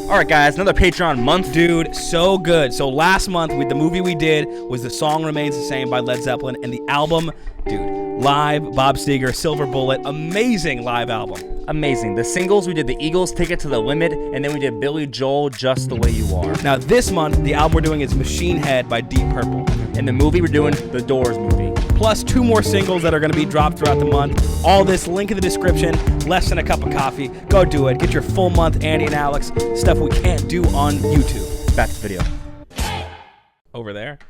All right, guys, another Patreon month. Dude, so good. So last month, the movie we did was The Song Remains the Same by Led Zeppelin, and the album, dude, live, Bob Seger, Silver Bullet, amazing live album. Amazing. The singles, we did the Eagles, Take It to the Limit, and then we did Billy Joel, Just the Way You Are. Now this month, the album we're doing is Machine Head by Deep Purple. And the movie, we're doing The Doors movie. Plus 2 more singles that are going to be dropped throughout the month. All this, link in the description, less than a cup of coffee. Go do it. Get your full month Andy and Alex stuff we can't do on YouTube. Back to the video. Over there.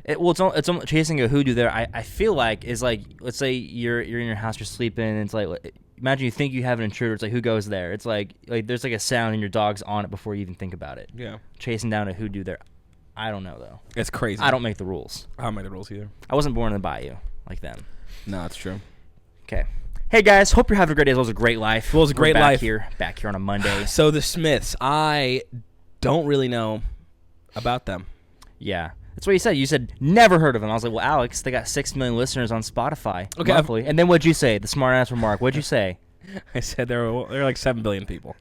It's chasing a hoodoo there. I feel like is like, let's say you're in your house, you're sleeping, and it's like, imagine you think you have an intruder. It's like, who goes there? It's like there's like a sound and your dog's on it before you even think about it. Yeah. Chasing down a hoodoo there. I don't know, though. It's crazy. I don't make the rules. I don't make the rules either. I wasn't born in the bayou like them. No, it's true. Okay. Hey, guys. Hope you're having a great day as well as a great life. Well, it's a great life. Back here on a Monday. So the Smiths, I don't really know about them. Yeah. That's what you said. You said never heard of them. I was like, well, Alex, they got 6 million listeners on Spotify monthly. And then what'd you say? The smart ass remark. What'd you say? I said there are like 7 billion people.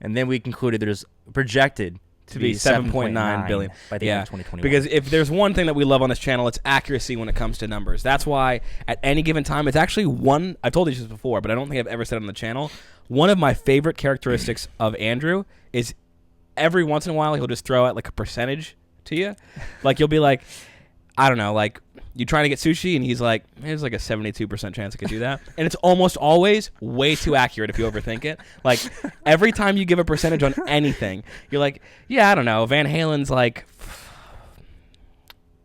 And then we concluded there's projected to be 7.9 billion by the end of 2021. Because if there's one thing that we love on this channel, it's accuracy when it comes to numbers. That's why at any given time, it's actually one, I've told you this before, but I don't think I've ever said it on the channel. One of my favorite characteristics of Andrew is every once in a while, he'll just throw out like a percentage to you. Like you'll be like, I don't know, like you trying to get sushi and he's like, there's like a 72% chance I could do that. And it's almost always way too accurate if you overthink it. Like every time you give a percentage on anything, you're like, yeah, I don't know, Van Halen's like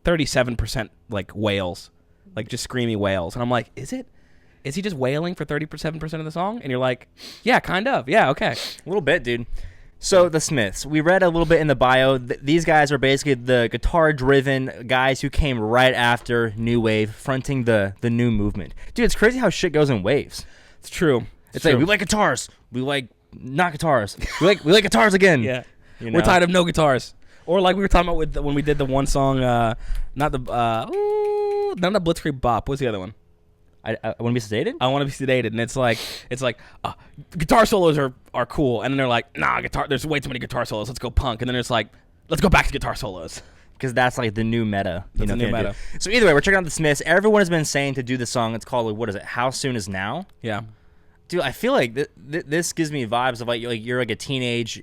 37% like wails, like just screamy wails. And I'm like, is it? Is he just wailing for 37% of the song? And you're like, yeah, kind of. Yeah, okay. A little bit, dude. So the Smiths, we read a little bit in the bio. These guys are basically the guitar-driven guys who came right after New Wave, fronting the new movement. Dude, it's crazy how shit goes in waves. It's true. It's like, we like guitars. We like not guitars. we like guitars again. Yeah. You know? We're tired of no guitars. Or like we were talking about when we did the one song, not the Blitzkrieg Bop. What's the other one? I want to be sedated? I want to be sedated, and it's like guitar solos are cool, and then they're like, nah, there's way too many guitar solos. Let's go punk, and then it's like, let's go back to guitar solos because that's like the new meta. That's the new meta. So either way, we're checking out the Smiths. Everyone has been saying to do the song. It's called what is it? How Soon Is Now? Yeah. Dude, I feel like this gives me vibes of like you're like a teenage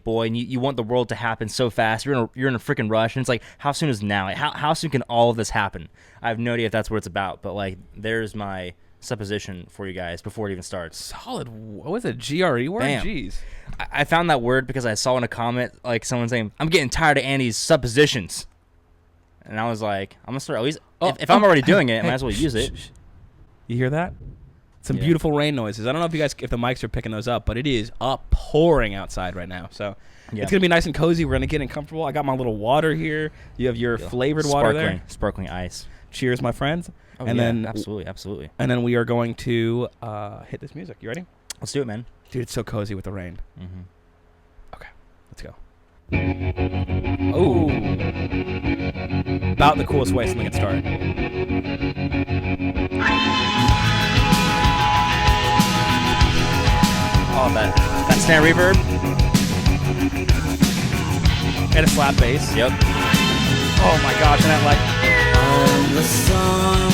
boy and you want the world to happen so fast. You're in a freaking rush, and it's like, how soon is now? Like, how soon can all of this happen? I have no idea if that's what it's about, but like there's my supposition for you guys before it even starts. Solid. What was it? GRE word? Bam. Jeez. I found that word because I saw in a comment like someone saying, "I'm getting tired of Andy's suppositions," and I was like, I'm gonna start at least. If I'm already doing it, I might as well use it. You hear that? Some beautiful rain noises. I don't know if the mics are picking those up, but it is pouring outside right now. So it's gonna be nice and cozy. We're gonna get in comfortable. I got my little water here. You have your flavored water there. Sparkling ice. Cheers, my friends. Oh, and then absolutely. And then we are going to hit this music. You ready? Let's do it, man. Dude, it's so cozy with the rain. Mm-hmm. Okay, let's go. Oh, about the coolest way something can start. Oh, that snare reverb. And a slap bass. Yep. Oh my gosh, and that like and the sun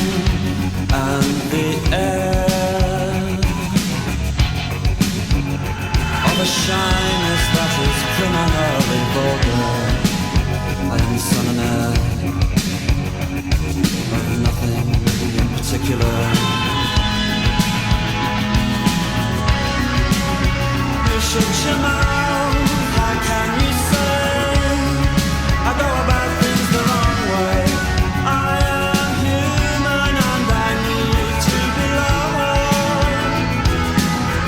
and the air of a shyness that is criminally vulgar and sun and air of nothing in particular. Shut your mouth, how can you say I go about things the wrong way? I am human and I need to belong,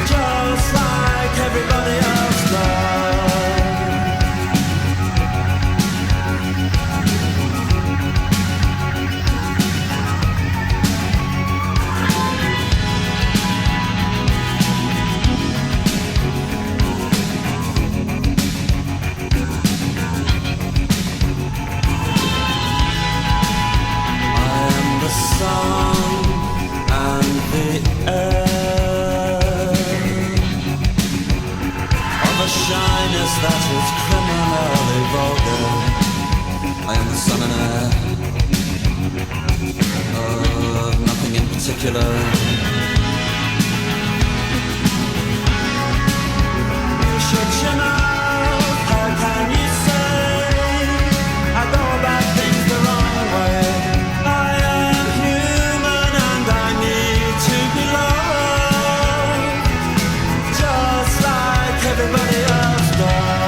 just like everybody else does. phenomena of nothing in particular. You shut your mouth, how can you say I go about things the wrong way? I am human and I need to be loved, just like everybody else does.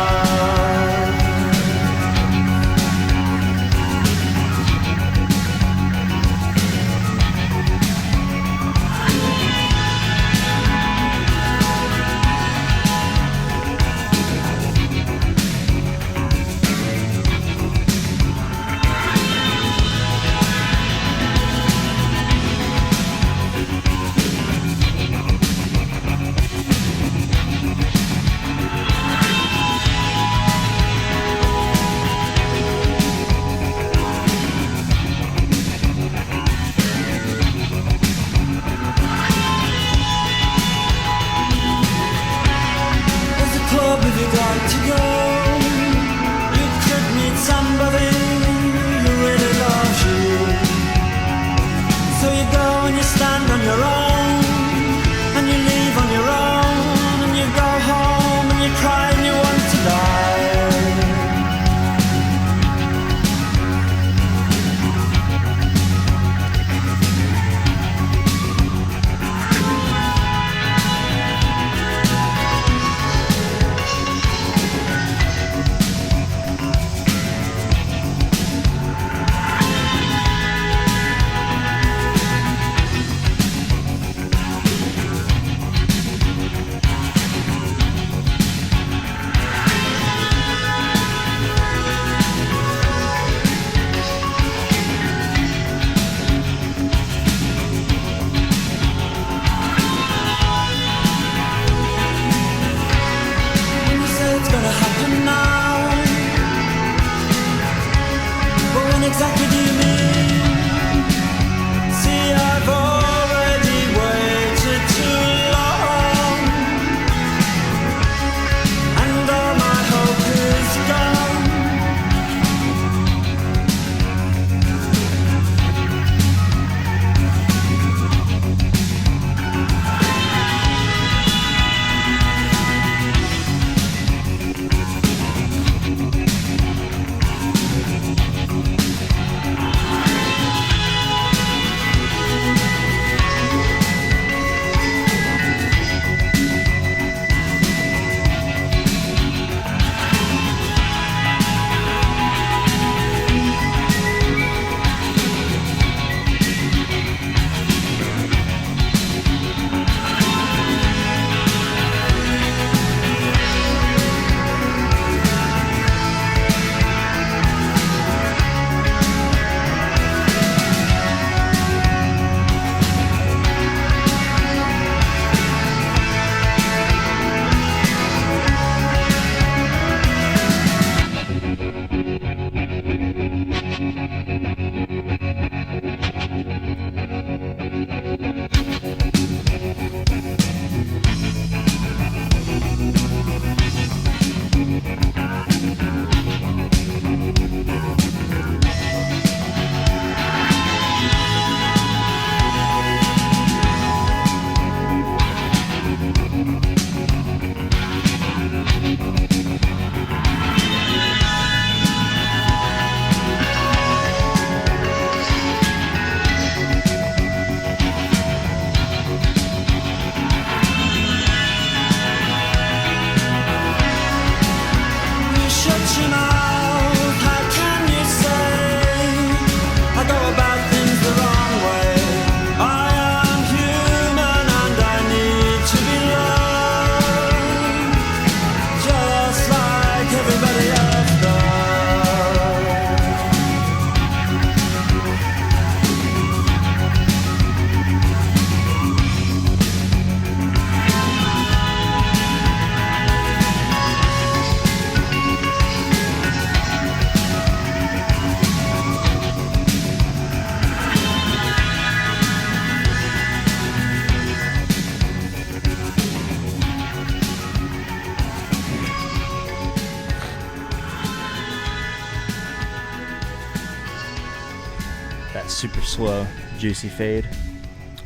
super slow, juicy fade.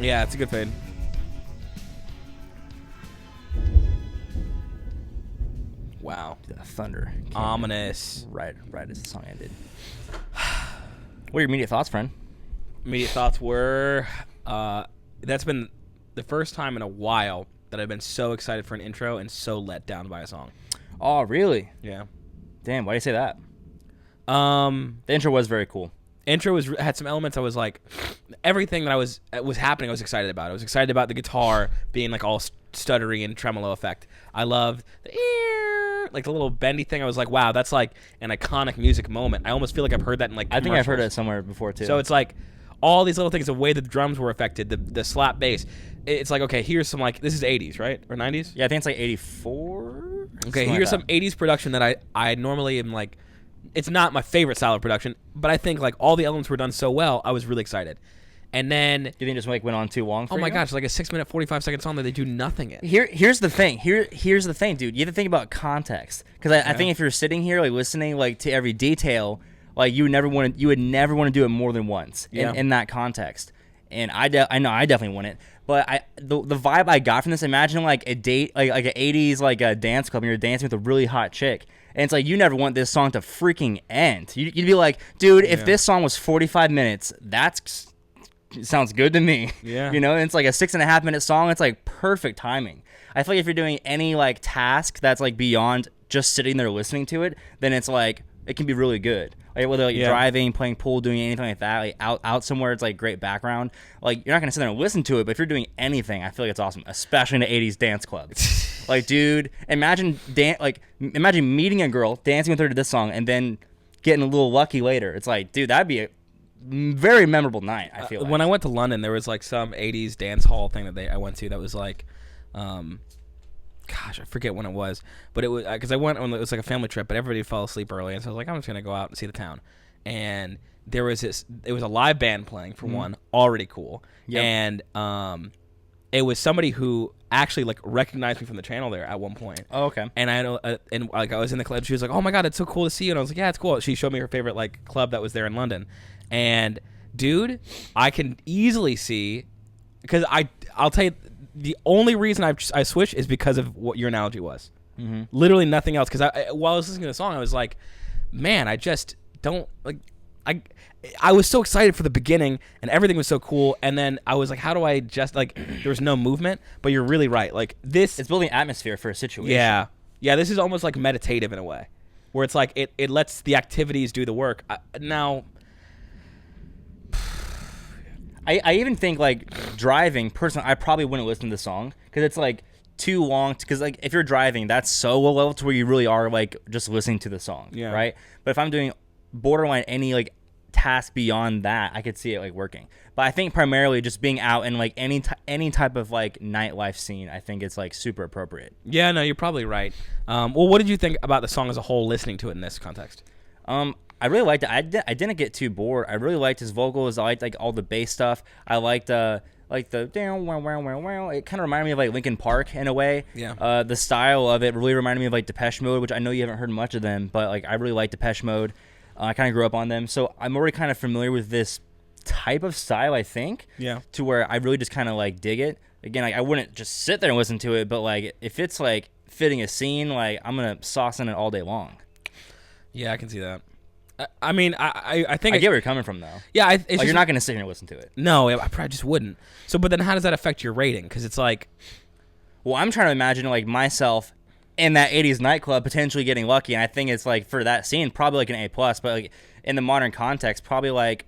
Yeah, it's a good fade. Wow. The thunder. came in Ominous. Right as the song ended. What are your immediate thoughts, friend? Immediate thoughts were, that's been the first time in a while that I've been so excited for an intro and so let down by a song. Oh, really? Yeah. Damn, why do you say that? The The intro was very cool. intro had some elements I was like, everything that was happening I was excited about. I was excited about the guitar being like all stuttery and tremolo effect. I loved the like the little bendy thing. I was like, wow, that's like an iconic music moment. I almost feel like I've heard that in like I think I've heard commercials. it somewhere before too. So it's like all these little things, the way the drums were affected, the slap bass. It's like, okay, here's some like, this is 80s, right? Or 90s? yeah, I think it's like 84. Okay, here's some 80s production that I normally am like, it's not my favorite style of production, but I think like all the elements were done so well, I was really excited. And then, Do you think it just like went on too long for oh you? my gosh, like a 6-minute, 45-second song that they do nothing in. Here's the thing. Here's the thing, dude. You have to think about context, because I think if you're sitting here like listening like to every detail, like you would never want to do it more than once in that context. And I know I definitely wouldn't. But the vibe I got from this, imagine like a date like an 80s like a dance club and you're dancing with a really hot chick. And it's like you never want this song to freaking end. You'd be like, dude, if this song was 45 minutes, it sounds good to me. Yeah. You know, and it's like a 6.5 minute song. It's like perfect timing. I feel like if you're doing any like task that's like beyond just sitting there listening to it, then it's like it can be really good. Like whether like you're driving, playing pool, doing anything like that, like out somewhere, it's like great background. Like you're not gonna sit there and listen to it, but if you're doing anything, I feel like it's awesome, especially in the 80s dance club. Like, dude, imagine meeting a girl, dancing with her to this song, and then getting a little lucky later. It's like, dude, that'd be a very memorable night. I feel like. When I went to London, there was like some 80s dance hall thing that I went to that was like, gosh, I forget when it was, but it was because I went when it was like a family trip, but everybody fell asleep early, and so I was like, I'm just gonna go out and see the town. And there was it was a live band playing for one, already cool, and it was somebody who actually like recognized me from the channel there at one point. Oh, okay. And I know, and like I was in the club, she was like, "Oh my god, it's so cool to see you," and I was like, "Yeah, it's cool." She showed me her favorite like club that was there in London, and dude, I can easily see, because I'll tell you, the only reason I switched is because of what your analogy was. Mm-hmm. Literally nothing else. Because while I was listening to the song, I was like, man, I just don't like. I was so excited for the beginning and everything was so cool, and then I was like, how do I just like? There was no movement, but you're really right. Like this, it's building atmosphere for a situation. Yeah. This is almost like meditative in a way, where it's like it lets the activities do the work. Now. I even think like driving, personally, I probably wouldn't listen to the song because it's like too long. Because like if you're driving, that's so low level to where you really are like just listening to the song, right? But if I'm doing borderline any like task beyond that, I could see it like working. But I think primarily just being out in like any type of like nightlife scene, I think it's like super appropriate. Yeah, no, you're probably right. Well, what did you think about the song as a whole, listening to it in this context? I really liked it. I didn't get too bored. I really liked his vocals. I liked like all the bass stuff. I liked the down wow wow wow wow. It kind of reminded me of like Linkin Park in a way. Yeah. The style of it really reminded me of like Depeche Mode, which I know you haven't heard much of them, but like I really like Depeche Mode. I kind of grew up on them, so I'm already kind of familiar with this type of style. I think. Yeah. To where I really just kind of like dig it. Again, like I wouldn't just sit there and listen to it, but like if it's like fitting a scene, like I'm gonna sauce in it all day long. Yeah, I can see that. I mean, I think I get where you're coming from, though. Yeah, like you're not going to sit here and listen to it. No, I probably just wouldn't. So, but then how does that affect your rating? Because it's like, well, I'm trying to imagine like myself in that 80s nightclub potentially getting lucky, and I think it's like for that scene probably like an A+, but like in the modern context probably like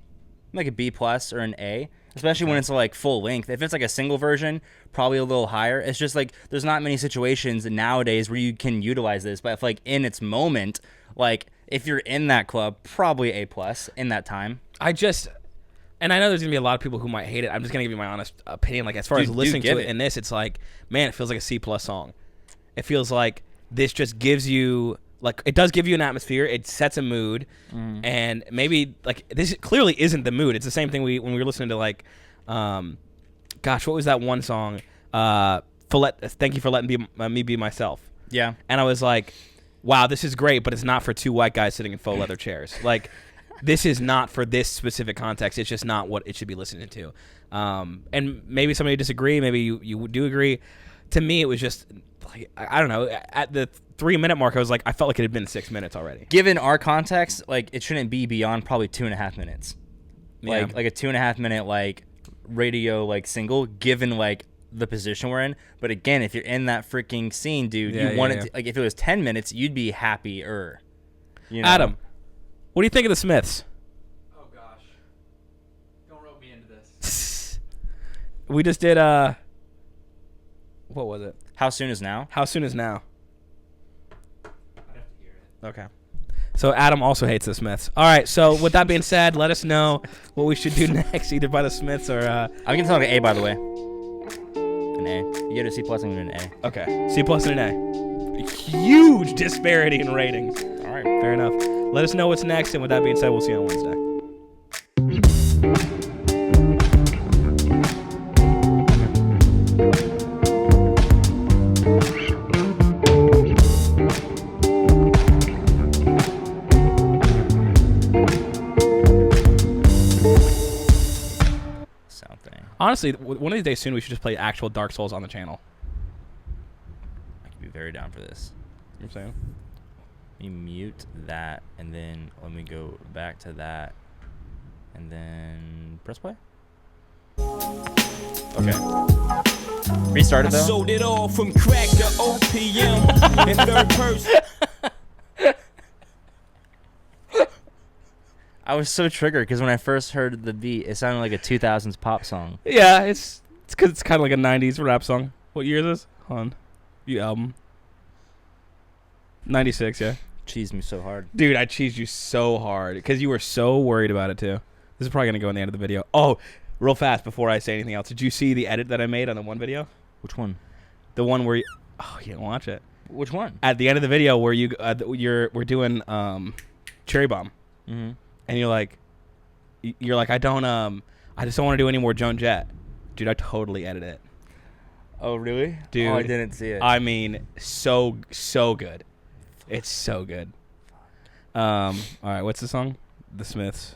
a B+ or an A, especially when it's like full length. If it's like a single version, probably a little higher. It's just like there's not many situations nowadays where you can utilize this, but if like in its moment, like if you're in that club, probably A+ in that time. And I know there's gonna be a lot of people who might hate it. I'm just gonna give you my honest opinion. Like as far as listening to it in this, it's like, man, it feels like a C+ song. It feels like this just gives you like, it does give you an atmosphere. It sets a mood, and maybe like this clearly isn't the mood. It's the same thing when we were listening to like, gosh, what was that one song? Thank you for letting me be myself. Yeah. And I was like, wow, this is great, but it's not for two white guys sitting in faux leather chairs. Like, this is not for this specific context. It's just not what it should be listening to. And maybe somebody disagree. Maybe you do agree. To me, it was just like, I don't know. At the 3-minute mark, I was like, I felt like it had been 6 minutes already. Given our context, like it shouldn't be beyond probably 2.5 minutes. Like a 2.5 minute like radio like single. Given like the position we're in, but again, if you're in that freaking scene, dude, you want it to, like if it was 10 minutes, you'd be happier. You know? Adam, what do you think of the Smiths? Oh gosh, don't rope me into this. We just did what was it? How soon is now? How soon is now? I'd have to hear it. Okay. So Adam also hates the Smiths. All right. So with that being said, let us know what we should do next, either by the Smiths or. I'm gonna tell an A, by the way. An A. You get a C plus, I'm gonna an A. Okay. C plus and an A. Huge disparity in ratings. All right. Fair enough. Let us know what's next, and with that being said, we'll see you on Wednesday. Honestly, one of these days soon, we should just play actual Dark Souls on the channel. I could be very down for this. You know what I'm saying? Let me mute that, and then let me go back to that, and then press play. Okay. Restart it though. Sold it all from crack to OPM in third person. I was so triggered because when I first heard the beat, it sounded like a 2000s pop song. Yeah, it's because it's kind of like a 90s rap song. What year is this? Hold on. You album. 96, yeah. Cheesed me so hard. Dude, I cheesed you so hard because you were so worried about it, too. This is probably going to go in the end of the video. Oh, real fast before I say anything else. Did you see the edit that I made on the one video? Which one? The one where oh, you didn't watch it. Which one? At the end of the video where we're doing Cherry Bomb. Mm-hmm. And you're like, I just don't want to do any more Joan Jett. Dude, I totally edited it. Oh, really? Dude. Oh, I didn't see it. I mean, so good. It's so good. All right, what's the song? The Smiths.